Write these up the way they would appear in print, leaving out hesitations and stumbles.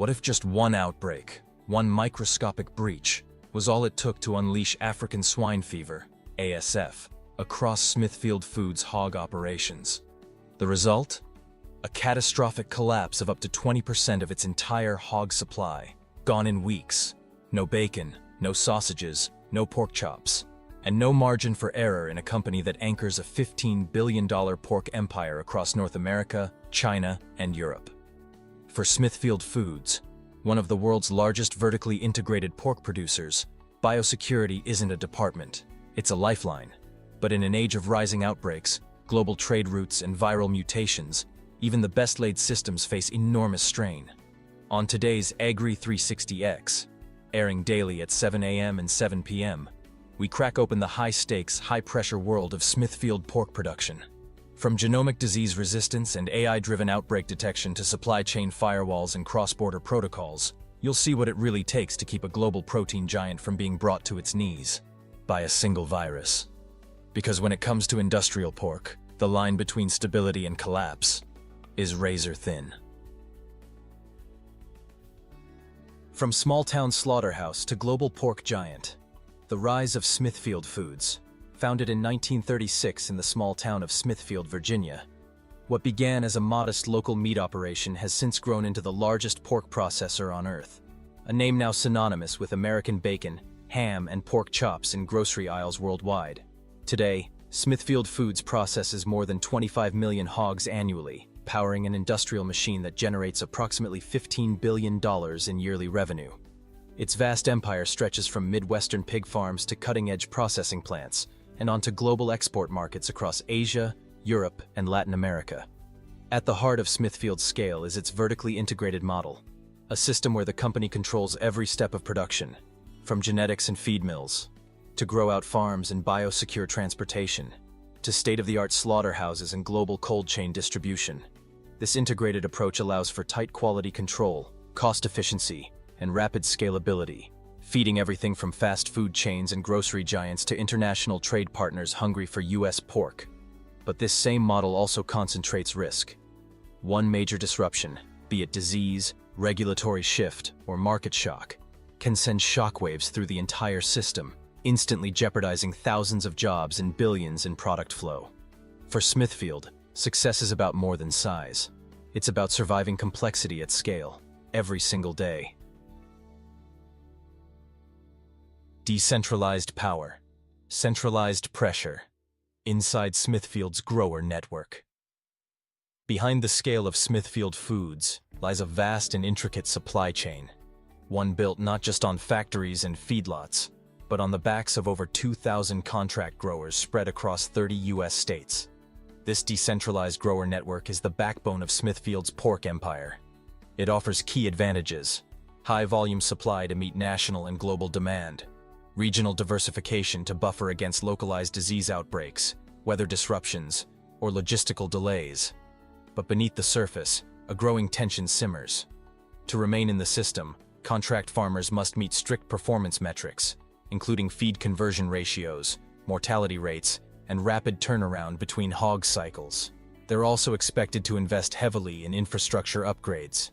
What if just one outbreak, one microscopic breach, was all it took to unleash African swine fever, ASF, across Smithfield Foods' hog operations? The result? A catastrophic collapse of up to 20% of its entire hog supply, gone in weeks. No bacon, no sausages, no pork chops, and no margin for error in a company that anchors a $15 billion pork empire across North America, China, and Europe. For Smithfield Foods, one of the world's largest vertically integrated pork producers, biosecurity isn't a department, it's a lifeline. But in an age of rising outbreaks, global trade routes, and viral mutations, even the best-laid systems face enormous strain. On today's Agri 360X, airing daily at 7 a.m. and 7 p.m., we crack open the high-stakes, high-pressure world of Smithfield pork production. From genomic disease resistance and AI-driven outbreak detection to supply chain firewalls and cross-border protocols, you'll see what it really takes to keep a global protein giant from being brought to its knees by a single virus. Because when it comes to industrial pork, the line between stability and collapse is razor thin. From small-town slaughterhouse to global pork giant, the rise of Smithfield Foods, founded in 1936 in the small town of Smithfield, Virginia. What began as a modest local meat operation has since grown into the largest pork processor on Earth, a name now synonymous with American bacon, ham, and pork chops in grocery aisles worldwide. Today, Smithfield Foods processes more than 25 million hogs annually, powering an industrial machine that generates approximately $15 billion in yearly revenue. Its vast empire stretches from Midwestern pig farms to cutting-edge processing plants, and onto global export markets across Asia, Europe, and Latin America. At the heart of Smithfield's scale is its vertically integrated model, a system where the company controls every step of production, from genetics and feed mills, to grow-out farms and biosecure transportation, to state-of-the-art slaughterhouses and global cold chain distribution. This integrated approach allows for tight quality control, cost efficiency, and rapid scalability, feeding everything from fast food chains and grocery giants to international trade partners hungry for U.S. pork. But this same model also concentrates risk. One major disruption, be it disease, regulatory shift, or market shock, can send shockwaves through the entire system, instantly jeopardizing thousands of jobs and billions in product flow. For Smithfield, success is about more than size. It's about surviving complexity at scale, every single day. Decentralized power, centralized pressure, inside Smithfield's grower network. Behind the scale of Smithfield Foods lies a vast and intricate supply chain, one built not just on factories and feedlots, but on the backs of over 2,000 contract growers spread across 30 U.S. states. This decentralized grower network is the backbone of Smithfield's pork empire. It offers key advantages: high-volume supply to meet national and global demand, regional diversification to buffer against localized disease outbreaks, weather disruptions, or logistical delays. But beneath the surface, a growing tension simmers. To remain in the system, contract farmers must meet strict performance metrics, including feed conversion ratios, mortality rates, and rapid turnaround between hog cycles. They're also expected to invest heavily in infrastructure upgrades,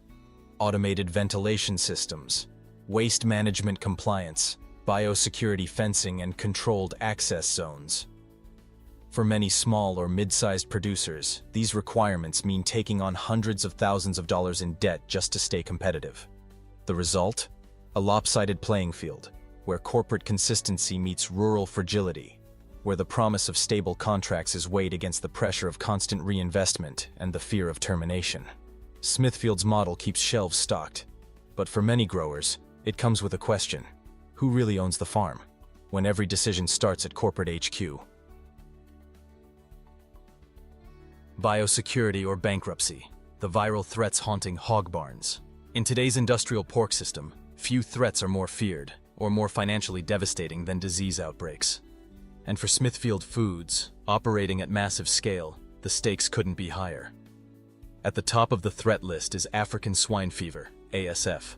automated ventilation systems, waste management compliance, biosecurity fencing, and controlled access zones. For many small or mid-sized producers, these requirements mean taking on hundreds of thousands of dollars in debt just to stay competitive. The result? A lopsided playing field, where corporate consistency meets rural fragility, where the promise of stable contracts is weighed against the pressure of constant reinvestment and the fear of termination. Smithfield's model keeps shelves stocked, but for many growers, it comes with a question: who really owns the farm, when every decision starts at corporate HQ? Biosecurity or bankruptcy, the viral threats haunting hog barns. In today's industrial pork system, few threats are more feared or more financially devastating than disease outbreaks. And for Smithfield Foods, operating at massive scale, the stakes couldn't be higher. At the top of the threat list is African swine fever, ASF,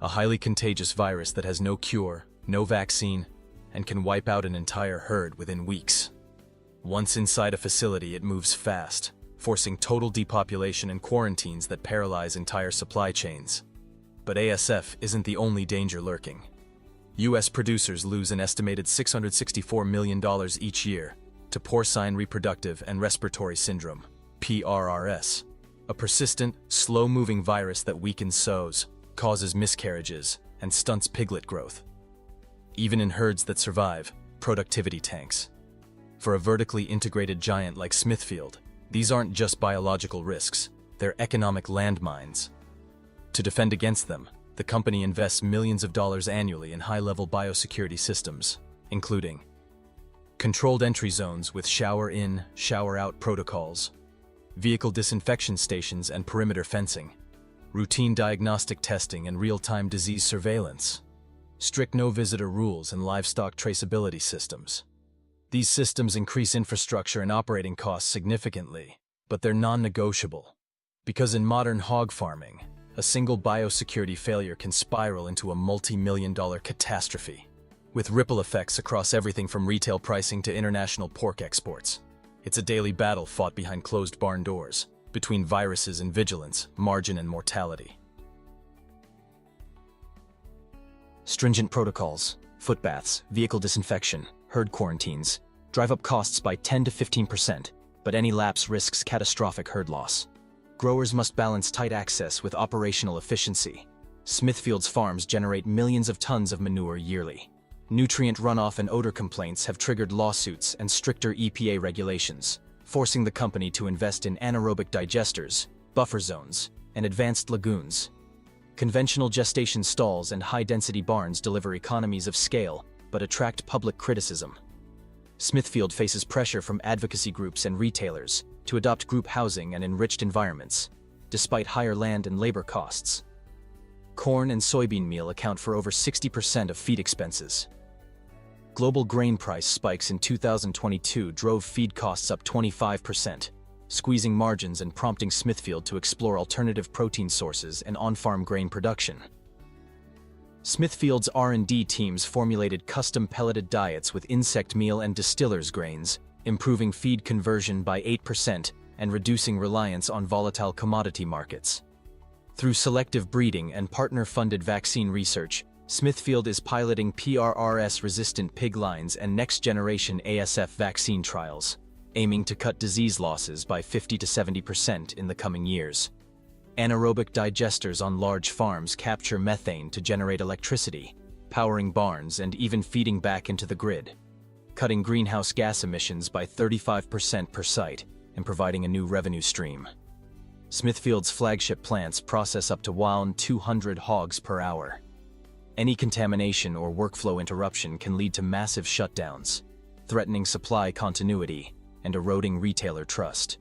a highly contagious virus that has no cure, no vaccine, and can wipe out an entire herd within weeks. Once inside a facility, it moves fast, forcing total depopulation and quarantines that paralyze entire supply chains. But ASF isn't the only danger lurking. U.S. producers lose an estimated $664 million each year to porcine reproductive and respiratory syndrome, PRRS, a persistent, slow-moving virus that weakens sows, causes miscarriages, and stunts piglet growth. Even in herds that survive, productivity tanks. For a vertically integrated giant like Smithfield, these aren't just biological risks, they're economic landmines. To defend against them, the company invests millions of dollars annually in high-level biosecurity systems, including controlled entry zones with shower-in, shower-out protocols, vehicle disinfection stations and perimeter fencing, routine diagnostic testing and real-time disease surveillance, strict no-visitor rules and livestock traceability systems. These systems increase infrastructure and operating costs significantly, but they're non-negotiable. Because in modern hog farming, a single biosecurity failure can spiral into a multi-million-dollar catastrophe, with ripple effects across everything from retail pricing to international pork exports. It's a daily battle fought behind closed barn doors, between viruses and vigilance, margin and mortality. Stringent protocols, foot baths, vehicle disinfection, herd quarantines drive up costs by 10 to 15%, but any lapse risks catastrophic herd loss. Growers must balance tight access with operational efficiency. Smithfield's farms generate millions of tons of manure yearly. Nutrient runoff and odor complaints have triggered lawsuits and stricter EPA regulations, forcing the company to invest in anaerobic digesters, buffer zones, and advanced lagoons. Conventional gestation stalls and high-density barns deliver economies of scale, but attract public criticism. Smithfield faces pressure from advocacy groups and retailers to adopt group housing and enriched environments, despite higher land and labor costs. Corn and soybean meal account for over 60% of feed expenses. Global grain price spikes in 2022 drove feed costs up 25%, squeezing margins and prompting Smithfield to explore alternative protein sources and on-farm grain production. Smithfield's R&D teams formulated custom pelleted diets with insect meal and distillers grains, improving feed conversion by 8% and reducing reliance on volatile commodity markets. Through selective breeding and partner-funded vaccine research, Smithfield is piloting PRRS-resistant pig lines and next-generation ASF vaccine trials, aiming to cut disease losses by 50 to 70% in the coming years. Anaerobic digesters on large farms capture methane to generate electricity, powering barns and even feeding back into the grid, cutting greenhouse gas emissions by 35% per site and providing a new revenue stream. Smithfield's flagship plants process up to 200 hogs per hour. Any contamination or workflow interruption can lead to massive shutdowns, threatening supply continuity and eroding retailer trust.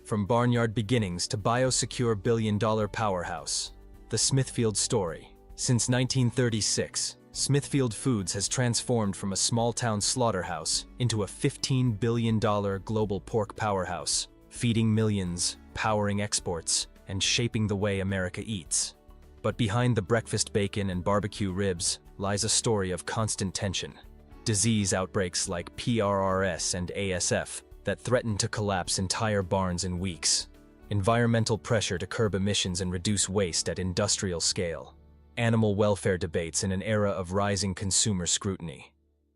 From barnyard beginnings to biosecure billion-dollar powerhouse, the Smithfield story. Since 1936, Smithfield Foods has transformed from a small-town slaughterhouse into a $15 billion global pork powerhouse, feeding millions, powering exports, and shaping the way America eats. But behind the breakfast bacon and barbecue ribs lies a story of constant tension. Disease outbreaks like PRRS and ASF that threaten to collapse entire barns in weeks. Environmental pressure to curb emissions and reduce waste at industrial scale. Animal welfare debates in an era of rising consumer scrutiny.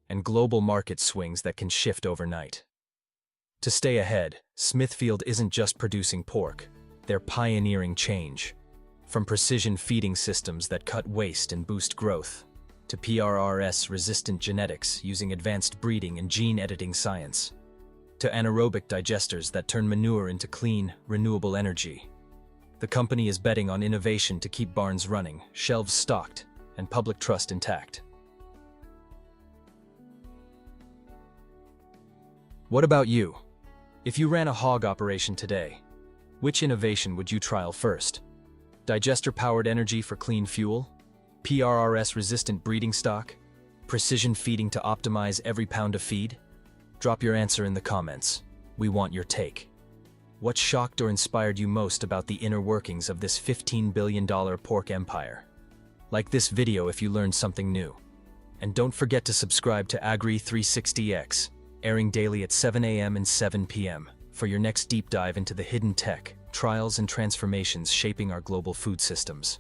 And global market swings that can shift overnight. To stay ahead, Smithfield isn't just producing pork, they're pioneering change. From precision feeding systems that cut waste and boost growth, to PRRS-resistant genetics using advanced breeding and gene editing science, to anaerobic digesters that turn manure into clean, renewable energy. The company is betting on innovation to keep barns running, shelves stocked, and public trust intact. What about you? If you ran a hog operation today, which innovation would you trial first? Digester-powered energy for clean fuel? PRRS-resistant breeding stock? Precision feeding to optimize every pound of feed? Drop your answer in the comments. We want your take. What shocked or inspired you most about the inner workings of this $15 billion pork empire? Like this video if you learned something new. And don't forget to subscribe to Agri360X, airing daily at 7 a.m. and 7 p.m. for your next deep dive into the hidden tech, trials and transformations shaping our global food systems.